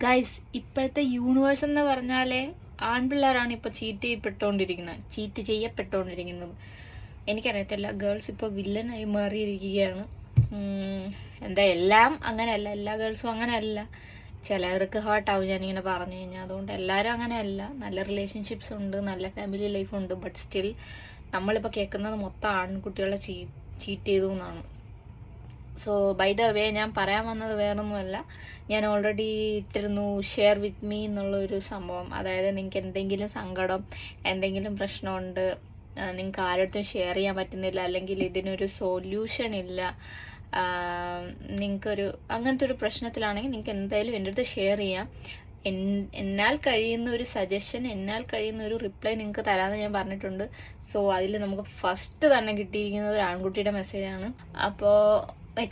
Guys, ഇപ്പോഴത്തെ universe എന്ന് പറഞ്ഞാലേ ആൺപിള്ളേരാണ് ഇപ്പൊ ചീറ്റ് ചെയ്യപ്പെട്ടുകൊണ്ടിരിക്കുന്നത്. എനിക്കറിയത്തില്ല, ഗേൾസ് ഇപ്പോൾ വില്ലനായി മാറിയിരിക്കുകയാണ്. എന്താ, എല്ലാം അങ്ങനെയല്ല, എല്ലാ ഗേൾസും അങ്ങനെയല്ല. ചിലർക്ക് ഹേർട്ടാവും ഞാനിങ്ങനെ പറഞ്ഞു കഴിഞ്ഞാൽ. അതുകൊണ്ട് എല്ലാവരും അങ്ങനെയല്ല. നല്ല റിലേഷൻഷിപ്സ് ഉണ്ട്, നല്ല ഫാമിലി ലൈഫ് ഉണ്ട്. ബട്ട് സ്റ്റിൽ നമ്മളിപ്പോൾ കേൾക്കുന്നത് മൊത്തം ആൺകുട്ടികളെ ചീറ്റ് ചെയ്തു എന്നാണ്. സോ ബൈ ദ വേ, ഞാൻ പറയാൻ വന്നത് വേറൊന്നുമല്ല. ഞാൻ ഓൾറെഡി ഇട്ടിരുന്നു ഷെയർ വിത്ത് മീ എന്നുള്ളൊരു സംഭവം. അതായത് നിങ്ങൾക്ക് എന്തെങ്കിലും സങ്കടം, എന്തെങ്കിലും പ്രശ്നമുണ്ട്, നിങ്ങൾക്ക് ആരോടത്തും ഷെയർ ചെയ്യാൻ പറ്റുന്നില്ല, അല്ലെങ്കിൽ ഇതിനൊരു സൊല്യൂഷൻ ഇല്ല, നിങ്ങൾക്കൊരു അങ്ങനത്തെ ഒരു പ്രശ്നത്തിലാണെങ്കിൽ നിങ്ങൾക്ക് എന്തായാലും എൻ്റെ അടുത്ത് ഷെയർ ചെയ്യാം. എന്നാൽ കഴിയുന്ന ഒരു സജഷൻ, എന്നാൽ കഴിയുന്ന ഒരു റിപ്ലൈ നിങ്ങൾക്ക് തരാമെന്ന് ഞാൻ പറഞ്ഞിട്ടുണ്ട്. സോ അതിൽ നമുക്ക് ഫസ്റ്റ് തന്നെ കിട്ടിയിരിക്കുന്നത് ഒരു ആൺകുട്ടിയുടെ മെസ്സേജാണ്. അപ്പോൾ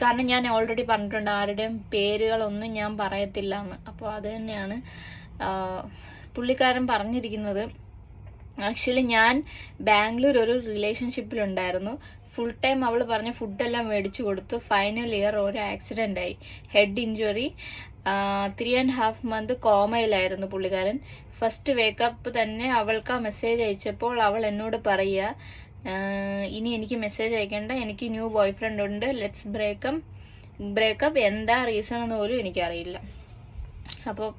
കാരണം ഞാൻ ഓൾറെഡി പറഞ്ഞിട്ടുണ്ട് ആരുടെയും പേരുകളൊന്നും ഞാൻ പറയത്തില്ല എന്ന്. അപ്പോൾ അത് തന്നെയാണ് പുള്ളിക്കാരൻ പറഞ്ഞിരിക്കുന്നത്. ആക്ച്വലി ഞാൻ ബാംഗ്ലൂർ ഒരു റിലേഷൻഷിപ്പിലുണ്ടായിരുന്നു. ഫുൾ ടൈം അവൾ പറഞ്ഞ ഫുഡെല്ലാം മേടിച്ചു കൊടുത്തു. ഫൈനൽ ഇയർ ഒരു ആക്സിഡൻ്റ് ആയി, ഹെഡ് ഇഞ്ചുറി, 3.5 months കോമയിലായിരുന്നു പുള്ളിക്കാരൻ. ഫസ്റ്റ് വേക്കപ്പ് തന്നെ അവൾക്ക് ആ മെസ്സേജ് അയച്ചപ്പോൾ അവൾ എന്നോട് പറയുക, ഇനി എനിക്ക് മെസ്സേജ് അയക്കേണ്ട, എനിക്ക് ന്യൂ ബോയ് ഫ്രണ്ട് ഉണ്ട്, ലെറ്റ്സ് ബ്രേക്കപ്പ്. എന്താ റീസൺ എന്ന് പോലും എനിക്കറിയില്ല. അപ്പോൾ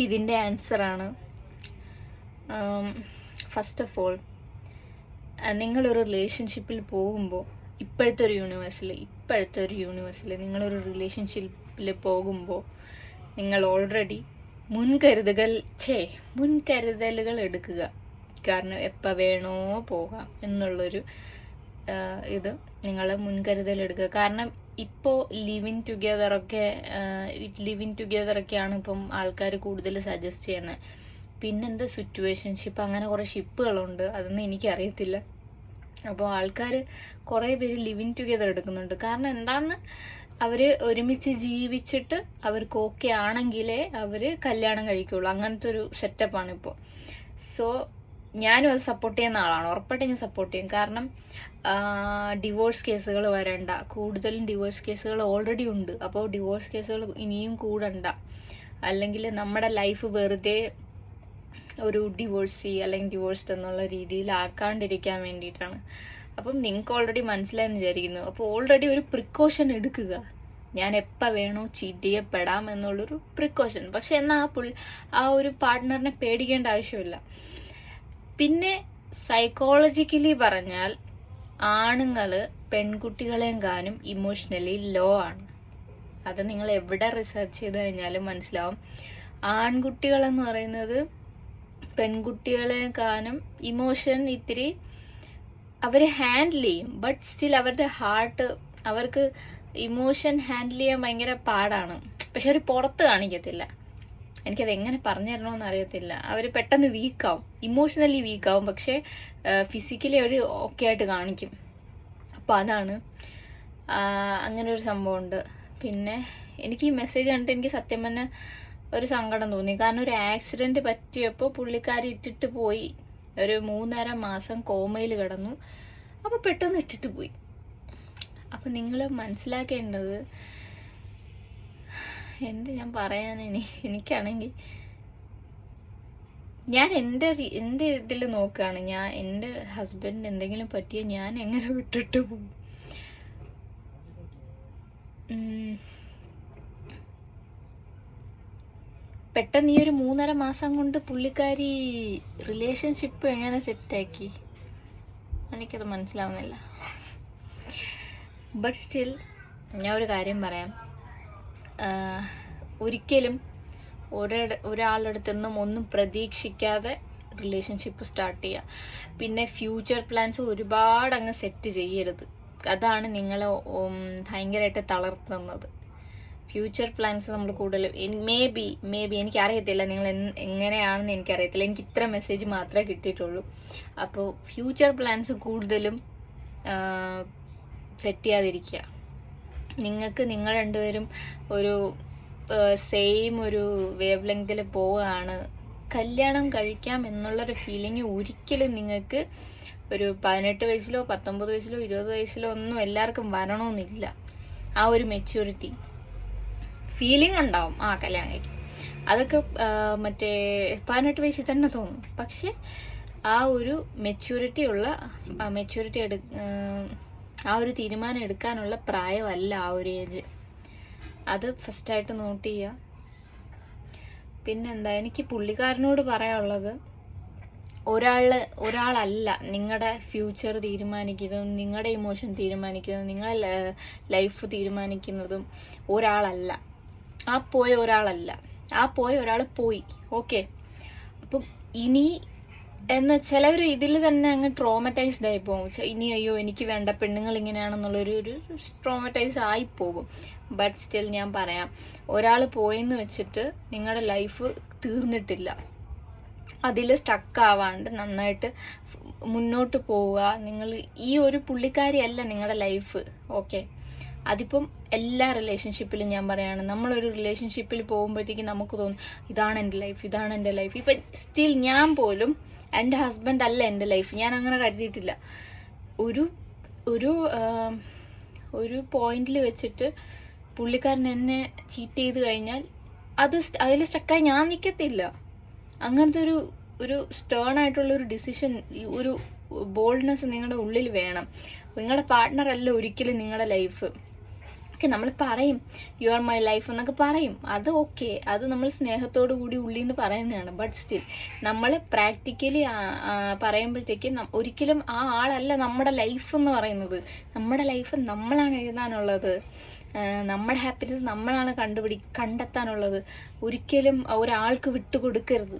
ഇതിൻ്റെ ആൻസറാണ്, ഫസ്റ്റ് ഓഫ് ഓൾ, നിങ്ങളൊരു റിലേഷൻഷിപ്പിൽ പോകുമ്പോൾ, ഇപ്പോഴത്തെ ഒരു യൂണിവേഴ്സിൽ നിങ്ങളൊരു റിലേഷൻഷിപ്പിൽ പോകുമ്പോൾ നിങ്ങൾ ഓൾറെഡി മുൻകരുതലുകൾ എടുക്കുക. കാരണം എപ്പോൾ വേണോ പോകാം എന്നുള്ളൊരു ഇത് നിങ്ങൾ മുൻകരുതലെടുക്കുക. കാരണം ഇപ്പോൾ ലിവിങ് ടുഗെദറൊക്കെയാണ് ഇപ്പം ആൾക്കാർ കൂടുതൽ സജസ്റ്റ് ചെയ്യുന്നത്. പിന്നെന്താ സിറ്റുവേഷൻഷിപ്പ്, അങ്ങനെ കുറേ ഷിപ്പുകളുണ്ട്, അതൊന്നും എനിക്കറിയത്തില്ല. അപ്പോൾ ആൾക്കാർ കുറേ പേര് ലിവിങ് ടുഗെദർ എടുക്കുന്നുണ്ട്. കാരണം എന്താണെന്ന്, അവർ ഒരുമിച്ച് ജീവിച്ചിട്ട് അവർക്ക് ഓക്കെ ആണെങ്കിലേ അവർ കല്യാണം കഴിക്കുള്ളൂ. അങ്ങനത്തെ ഒരു സെറ്റപ്പാണ് ഇപ്പോൾ. സോ ഞാനും അത് സപ്പോർട്ട് ചെയ്യുന്ന ആളാണ്, ഉറപ്പായിട്ട് ഞാൻ സപ്പോർട്ട് ചെയ്യും. കാരണം ഡിവോഴ്സ് കേസുകൾ വരണ്ട, കൂടുതലും ഡിവോഴ്സ് കേസുകൾ ഓൾറെഡി ഉണ്ട്. അപ്പോൾ ഡിവോഴ്സ് കേസുകൾ ഇനിയും കൂടണ്ട, അല്ലെങ്കിൽ നമ്മുടെ ലൈഫ് വെറുതെ ഒരു ഡിവോഴ്സി അല്ലെങ്കിൽ ഡിവോഴ്സ്ഡ് എന്നുള്ള രീതിയിൽ ആക്കാണ്ടിരിക്കാൻ വേണ്ടിയിട്ടാണ്. അപ്പം നിങ്ങൾക്ക് ഓൾറെഡി മനസ്സിലായെന്ന് വിചാരിക്കുന്നു. അപ്പോൾ ഓൾറെഡി ഒരു പ്രിക്കോഷൻ എടുക്കുക. ഞാൻ എപ്പോൾ വേണോ ചീറ്റ് ചെയ്യപ്പെടാം എന്നുള്ളൊരു പ്രിക്കോഷൻ. പക്ഷെ എന്നാൽ ആ ഒരു പാർട്ട്ണറിനെ പേടിക്കേണ്ട ആവശ്യമില്ല. പിന്നെ സൈക്കോളജിക്കലി പറഞ്ഞാൽ ആണുങ്ങൾ പെൺകുട്ടികളെക്കാളും ഇമോഷണലി ലോ ആണ്. അത് നിങ്ങൾ എവിടെ റിസർച്ച് ചെയ്ത് കഴിഞ്ഞാലും മനസ്സിലാവും. ആൺകുട്ടികളെന്ന് പറയുന്നത് പെൺകുട്ടികളെക്കാളും ഇമോഷൻ ഇത്തിരി അവർ ഹാൻഡിൽ ചെയ്യും. ബട്ട് സ്റ്റിൽ അവരുടെ ഹാർട്ട്, അവർക്ക് ഇമോഷൻ ഹാൻഡിൽ ചെയ്യാൻ ഭയങ്കര പാടാണ്. പക്ഷെ അവർ പുറത്ത് കാണിക്കത്തില്ല. എനിക്കത് എങ്ങനെ പറഞ്ഞു തരണമെന്ന് അറിയത്തില്ല. അവർ പെട്ടെന്ന് വീക്കാവും, ഇമോഷണലി വീക്കാവും, പക്ഷേ ഫിസിക്കലി അവർ ഓക്കെ ആയിട്ട് കാണിക്കും. അപ്പോൾ അതാണ്, അങ്ങനെ ഒരു സംഭവമുണ്ട്. പിന്നെ എനിക്ക് ഈ മെസ്സേജ് കണ്ടിട്ട് എനിക്ക് സത്യം തന്നെ ഒരു സങ്കടം തോന്നി. കാരണം ഒരു ആക്സിഡൻറ്റ് പറ്റിയപ്പോൾ പുള്ളിക്കാരി ഇട്ടിട്ട് പോയി, ഒരു 3.5 മാസം കോമയിൽ കിടന്നു. അപ്പോൾ പെട്ടെന്ന് ഇട്ടിട്ട് പോയി. അപ്പം നിങ്ങൾ മനസ്സിലാക്കേണ്ടത്, എന്ത് ഞാൻ പറയാൻ, എനിക്കാണെങ്കിൽ ഞാൻ എൻ്റെ ഇതിൽ നോക്കുകയാണ്. ഞാൻ എൻ്റെ ഹസ്ബൻഡ് എന്തെങ്കിലും പറ്റിയ ഞാൻ എങ്ങനെ വിട്ടിട്ട് പോകും? പെട്ടെന്ന് ഈ ഒരു 3.5 മാസം കൊണ്ട് പുള്ളിക്കാരി റിലേഷൻഷിപ്പ് എങ്ങനെ സെറ്റാക്കി, എനിക്കത് മനസ്സിലാവുന്നില്ല. ബട്ട് സ്റ്റിൽ ഞാൻ ഒരു കാര്യം പറയാം, ഒരിക്കലും ഒരാളുടെ അടുത്തൊന്നും ഒന്നും പ്രതീക്ഷിക്കാതെ റിലേഷൻഷിപ്പ് സ്റ്റാർട്ട് ചെയ്യുക. പിന്നെ ഫ്യൂച്ചർ പ്ലാൻസ് ഒരുപാട് അങ്ങ് സെറ്റ് ചെയ്യരുത്. അതാണ് നിങ്ങളെ ഭയങ്കരമായിട്ട് തളർത്തുന്നത്. ഫ്യൂച്ചർ പ്ലാൻസ് നമ്മൾ കൂടുതൽ മേ ബി എനിക്കറിയത്തില്ല നിങ്ങൾ എങ്ങനെയാണെന്ന് എനിക്കറിയത്തില്ല. എനിക്ക് ഇത്ര മെസ്സേജ് മാത്രമേ കിട്ടിയിട്ടുള്ളൂ. അപ്പോൾ ഫ്യൂച്ചർ പ്ലാൻസ് കൂടുതലും സെറ്റ് ചെയ്യാതിരിക്കുക. നിങ്ങൾ രണ്ടുപേരും ഒരു സെയിം ഒരു വേവ് ലെങ്തിൽ പോവുകയാണ്, കല്യാണം കഴിക്കാം എന്നുള്ളൊരു ഫീലിംഗ് ഒരിക്കലും നിങ്ങൾക്ക് ഒരു 18 വയസ്സിലോ 19 വയസ്സിലോ 20 വയസ്സിലോ ഒന്നും എല്ലാവർക്കും വരണമെന്നില്ല. ആ ഒരു മെച്യൂരിറ്റി ഫീലിംഗ് ഉണ്ടാവും, കല്യാണം കഴിക്കും. അതൊക്കെ മറ്റേ 18 വയസ്സിൽ തന്നെ തോന്നും. പക്ഷെ ആ ഒരു മെച്യൂരിറ്റി ആ ഒരു തീരുമാനം എടുക്കാനുള്ള പ്രായമല്ല ആ ഒരു ഏജ്. അത് ഫസ്റ്റായിട്ട് നോട്ട് ചെയ്യുക. പിന്നെന്താ എനിക്ക് പുള്ളിക്കാരനോട് പറയാനുള്ളത്, ഒരാളല്ല നിങ്ങളുടെ ഫ്യൂച്ചർ തീരുമാനിക്കുന്നതും നിങ്ങളുടെ ഇമോഷൻ തീരുമാനിക്കുന്നതും നിങ്ങളുടെ ലൈഫ് തീരുമാനിക്കുന്നതും ഒരാളല്ല. ആ പോയ ഒരാൾ പോയി. ഓക്കെ, അപ്പം ഇനി ചിലവർ ഇതിൽ തന്നെ അങ്ങ് ട്രോമറ്റൈസ്ഡ് ആയി പോകും. ഇനി അയ്യോ എനിക്ക് വേണ്ട പെണ്ണുങ്ങൾ ഇങ്ങനെയാണെന്നുള്ളൊരു ട്രോമറ്റൈസ് ആയി പോകും. ബട്ട് സ്റ്റിൽ ഞാൻ പറയാം, ഒരാൾ പോയെന്ന് വെച്ചിട്ട് നിങ്ങളുടെ ലൈഫ് തീർന്നിട്ടില്ല. അതിൽ സ്റ്റക്കാവാണ്ട് നന്നായിട്ട് മുന്നോട്ട് പോവുക. നിങ്ങൾ ഈ ഒരു പുള്ളിക്കാരിയല്ല നിങ്ങളുടെ ലൈഫ്. ഓക്കെ, അതിപ്പം എല്ലാ റിലേഷൻഷിപ്പിലും ഞാൻ പറയാണ്, നമ്മളൊരു റിലേഷൻഷിപ്പിൽ പോകുമ്പോഴത്തേക്കും നമുക്ക് തോന്നും ഇതാണ് എൻ്റെ ലൈഫ്. ഇപ്പം സ്റ്റിൽ ഞാൻ പോലും എൻ്റെ ഹസ്ബൻഡ് അല്ല എൻ്റെ ലൈഫ്, ഞാൻ അങ്ങനെ കരുതിയിട്ടില്ല. ഒരു ഒരു ഒരു പോയിന്റിൽ വെച്ചിട്ട് പുള്ളിക്കാരൻ എന്നെ ചീറ്റ് ചെയ്ത് കഴിഞ്ഞാൽ അതിൽ സ്റ്റക്കായി ഞാൻ നിൽക്കത്തില്ല. അങ്ങനത്തെ ഒരു സ്റ്റേൺ ആയിട്ടുള്ള ഒരു ഡിസിഷൻ, ഒരു ബോൾഡ്നെസ് നിങ്ങളുടെ ഉള്ളിൽ വേണം. നിങ്ങളുടെ പാർട്ട്ണർ അല്ല ഒരിക്കലും നിങ്ങളുടെ ലൈഫ്. ഓക്കെ, നമ്മൾ പറയും യു ആർ മൈ ലൈഫ് എന്നൊക്കെ പറയും, അത് ഓക്കെ, അത് നമ്മൾ സ്നേഹത്തോടു കൂടി ഉള്ളിൽ നിന്ന് പറയുന്നതാണ്. ബട്ട് സ്റ്റിൽ നമ്മൾ പ്രാക്ടിക്കലി പറയുമ്പോഴത്തേക്കും ഒരിക്കലും ആ ആളല്ല നമ്മുടെ ലൈഫ് എന്ന് പറയുന്നത്. നമ്മുടെ ലൈഫ് നമ്മളാണ് എഴുതാനുള്ളത്, നമ്മുടെ ഹാപ്പിനെസ് നമ്മളാണ് കണ്ടെത്താനുള്ളത്. ഒരിക്കലും ഒരാൾക്ക് വിട്ടുകൊടുക്കരുത്.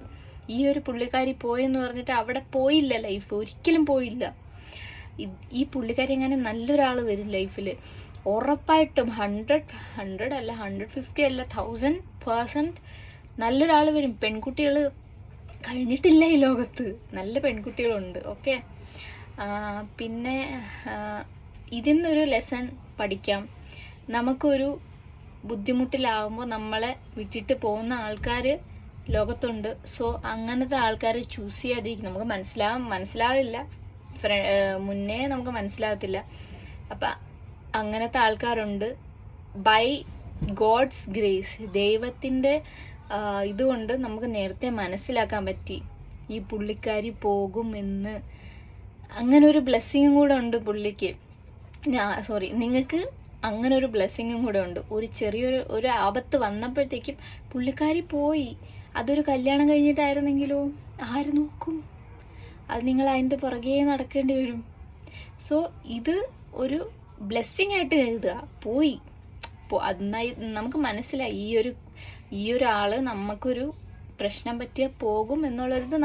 ഈ ഒരു പുള്ളിക്കാരി പോയെന്ന് പറഞ്ഞിട്ട് അവിടെ പോയില്ല ലൈഫ്, ഒരിക്കലും പോയില്ല. ഈ പുള്ളിക്കാരി എങ്ങനെ നല്ലൊരാൾ വരും ലൈഫിൽ, ഉറപ്പായിട്ടും 100 അല്ല 150 അല്ല 1000% നല്ലൊരാൾ വരും. പെൺകുട്ടികൾ കഴിഞ്ഞിട്ടില്ല ഈ ലോകത്ത്, നല്ല പെൺകുട്ടികളുണ്ട്. ഓക്കെ, പിന്നെ ഇതിൽ നിന്നൊരു ലെസൺ പഠിക്കാം. നമുക്കൊരു ബുദ്ധിമുട്ടിലാവുമ്പോൾ നമ്മളെ വിട്ടിട്ട് പോകുന്ന ആൾക്കാർ ലോകത്തുണ്ട്. സോ അങ്ങനത്തെ ആൾക്കാരെ ചൂസ് ചെയ്യാതിരിക്കും. നമുക്ക് മനസ്സിലാവില്ല, മുന്നേ നമുക്ക് മനസ്സിലാകത്തില്ല. അപ്പം അങ്ങനത്തെ ആൾക്കാരുണ്ട്. ബൈ ഗോഡ്സ് ഗ്രേസ്, ദൈവത്തിൻ്റെ ഇതുകൊണ്ട് നമുക്ക് നേരത്തെ മനസ്സിലാക്കാൻ പറ്റി ഈ പുള്ളിക്കാരി പോകും എന്ന്. അങ്ങനെ ഒരു ബ്ലെസ്സിങ്ങും കൂടെ ഉണ്ട് പുള്ളിക്ക്, നിങ്ങൾക്ക് അങ്ങനെ ഒരു ബ്ലെസ്സിങ്ങും കൂടെ ഉണ്ട്. ഒരു ആപത്ത് വന്നപ്പോഴത്തേക്കും പുള്ളിക്കാരി പോയി. അതൊരു കല്യാണം കഴിഞ്ഞിട്ടായിരുന്നെങ്കിലോ ആര് നോക്കും? അത് നിങ്ങൾ അതിൻ്റെ പുറകെ നടക്കേണ്ടി വരും. സോ ഇത് ഒരു ബ്ലെസ്സിങ് ആയിട്ട് കരുതുക. പോയി അതിനായി നമുക്ക് മനസ്സിലായി ഈ ഒരു ആള് നമുക്കൊരു പ്രശ്നം പറ്റിയ പോകും എന്നുള്ളത്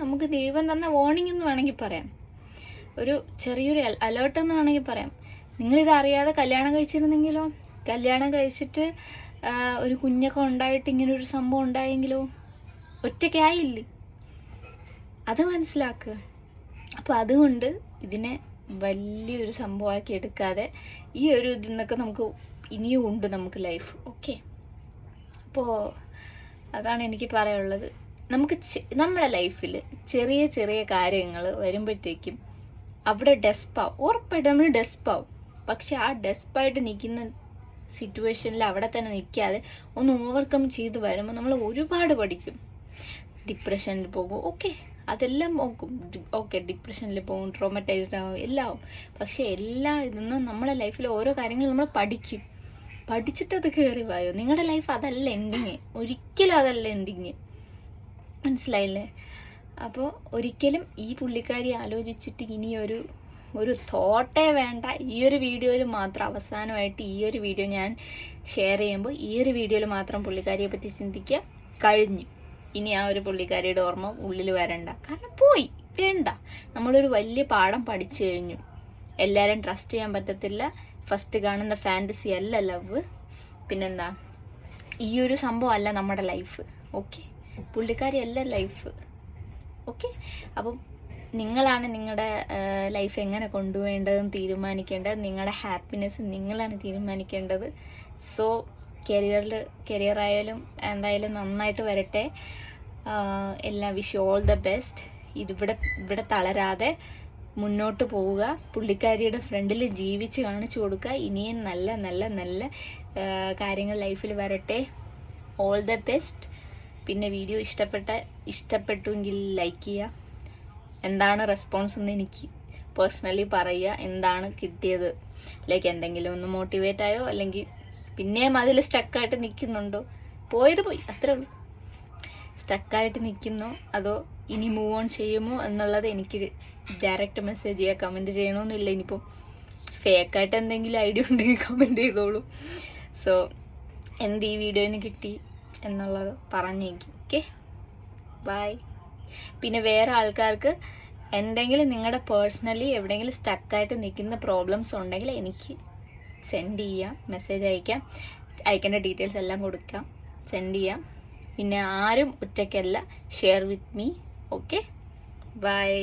നമുക്ക് ദൈവം തന്ന വാർണിംഗ് എന്ന് വേണമെങ്കിൽ പറയാം, ഒരു ചെറിയൊരു അലേർട്ട് എന്ന് വേണമെങ്കിൽ പറയാം. നിങ്ങളിത് അറിയാതെ കല്യാണം കഴിച്ചിരുന്നെങ്കിലോ, കല്യാണം കഴിച്ചിട്ട് ഒരു കുഞ്ഞൊക്കെ ഉണ്ടായിട്ട് ഇങ്ങനൊരു സംഭവം ഉണ്ടായെങ്കിലോ, ഒറ്റയ്ക്കായില്ലേ? അത് മനസ്സിലാക്കുക. അപ്പോൾ അതുകൊണ്ട് ഇതിനെ വലിയൊരു സംഭവമാക്കി എടുക്കാതെ ഈ ഒരു ഇതിൽ നിന്നൊക്കെ നമുക്ക് ഇനിയും ഉണ്ട് നമുക്ക് ലൈഫ്. ഓക്കെ, അപ്പോൾ അതാണ് എനിക്ക് പറയാനുള്ളത്. നമുക്ക് നമ്മുടെ ലൈഫിൽ ചെറിയ ചെറിയ കാര്യങ്ങൾ വരുമ്പോഴത്തേക്കും അവിടെ ഡെസ്പാവും, ഉറപ്പായിട്ട് നമ്മൾ ഡെസ്പാവും. പക്ഷെ ആ ഡെസ്പായിട്ട് നിൽക്കുന്ന സിറ്റുവേഷനിൽ അവിടെ തന്നെ നിൽക്കാതെ ഒന്ന് ഓവർകം ചെയ്ത് വരുമ്പോൾ നമ്മൾ ഒരുപാട് പഠിക്കും. ഡിപ്രഷനിൽ പോകും, ഓക്കെ, അതെല്ലാം നോക്കും. ഓക്കെ, ഡിപ്രഷനിൽ പോകും, ട്രോമറ്റൈസ്ഡ് ആവും, എല്ലാം ആവും. പക്ഷെ എല്ലാ ഇതൊന്നും നമ്മളെ ലൈഫിൽ ഓരോ കാര്യങ്ങൾ നമ്മൾ പഠിക്കും. പഠിച്ചിട്ടത് കയറി വായോ. നിങ്ങളുടെ ലൈഫ് അതല്ല എൻഡിങ്, ഒരിക്കലും അതല്ല എൻഡിങ്, മനസ്സിലായില്ലേ? അപ്പോൾ ഒരിക്കലും ഈ പുള്ളിക്കാരി ആലോചിച്ചിട്ട് ഇനിയൊരു തോട്ടേ വേണ്ട. ഈ ഒരു വീഡിയോയിൽ മാത്രം അവസാനമായിട്ട് ഈ ഒരു വീഡിയോ ഞാൻ ഷെയർ ചെയ്യുമ്പോൾ ഈ ഒരു വീഡിയോയിൽ മാത്രം പുള്ളിക്കാരിയെ പറ്റി ചിന്തിക്കുക. കഴിഞ്ഞു. ഇനി ആ ഒരു പുള്ളിക്കാരിയുടെ ഓർമ്മ ഉള്ളിൽ വരണ്ട. കാരണം പോയി, വേണ്ട. നമ്മളൊരു വലിയ പാഠം പഠിച്ചു കഴിഞ്ഞു. എല്ലാവരും ട്രസ്റ്റ് ചെയ്യാൻ പറ്റത്തില്ല. ഫസ്റ്റ് കാണുന്ന ഫാൻറ്റസി അല്ല ലവ്. പിന്നെന്താ, ഈ ഒരു സംഭവം അല്ല നമ്മുടെ ലൈഫ്. ഓക്കെ, പുള്ളിക്കാരി അല്ല ലൈഫ്. ഓക്കെ, അപ്പം നിങ്ങളാണ് നിങ്ങളുടെ ലൈഫ് എങ്ങനെ കൊണ്ടുപോകേണ്ടതെന്ന് തീരുമാനിക്കേണ്ടത്. നിങ്ങളുടെ ഹാപ്പിനെസ് നിങ്ങളാണ് തീരുമാനിക്കേണ്ടത്. സോ കരിയർ ആയാലും എന്തായാലും നന്നായിട്ട് വരട്ടെ. എല്ലാം വിഷ് ഓൾ ദ ബെസ്റ്റ്. ഇവിടെ തളരാതെ മുന്നോട്ട് പോവുക. പുള്ളിക്കാരിയുടെ ഫ്രണ്ടിൽ ജീവിച്ച് കാണിച്ചു കൊടുക്കുക. ഇനിയും നല്ല നല്ല നല്ല കാര്യങ്ങൾ ലൈഫിൽ വരട്ടെ. All the best. പിന്നെ വീഡിയോ ഇഷ്ടപ്പെട്ടുവെങ്കിൽ ലൈക്ക് ചെയ്യുക. എന്താണ് റെസ്പോൺസ് എന്ന് എനിക്ക് പേഴ്സണലി പറയുക, എന്താണ് കിട്ടിയത്. ലൈക്ക് എന്തെങ്കിലും ഒന്ന് മോട്ടിവേറ്റ് ആയോ, അല്ലെങ്കിൽ പിന്നെയും അതിൽ സ്റ്റക്കായിട്ട് നിൽക്കുന്നുണ്ടോ, പോയത് പോയി, അത്രേ ഉള്ളൂ. സ്റ്റക്കായിട്ട് നിൽക്കുന്നോ അതോ ഇനി മൂവ് ഓൺ ചെയ്യുമോ എന്നുള്ളത് എനിക്ക് ഡയറക്റ്റ് മെസ്സേജ് ചെയ്യുക, കമൻറ്റ് ചെയ്യണമെന്നില്ല. ഇനിയിപ്പം ഫേക്കായിട്ട് എന്തെങ്കിലും ഐഡിയ ഉണ്ടെങ്കിൽ കമൻറ്റ് ചെയ്തോളൂ. സോ എന്ത് ഈ വീഡിയോന് കിട്ടി എന്നുള്ളത് പറഞ്ഞേക്കും. Okay, bye. പിന്നെ വേറെ ആൾക്കാർക്ക് എന്തെങ്കിലും നിങ്ങളുടെ പേഴ്സണലി എവിടെയെങ്കിലും സ്റ്റക്കായിട്ട് നിൽക്കുന്ന പ്രോബ്ലംസ് ഉണ്ടെങ്കിൽ എനിക്ക് സെൻഡ് ചെയ്യാം, മെസ്സേജ് അയക്കാം, അയക്കേണ്ട ഡീറ്റെയിൽസ് എല്ലാം കൊടുക്കാം, സെൻഡ് ചെയ്യാം. പിന്നെ ആരും ഒറ്റയ്ക്കല്ല, share with me. Okay, by.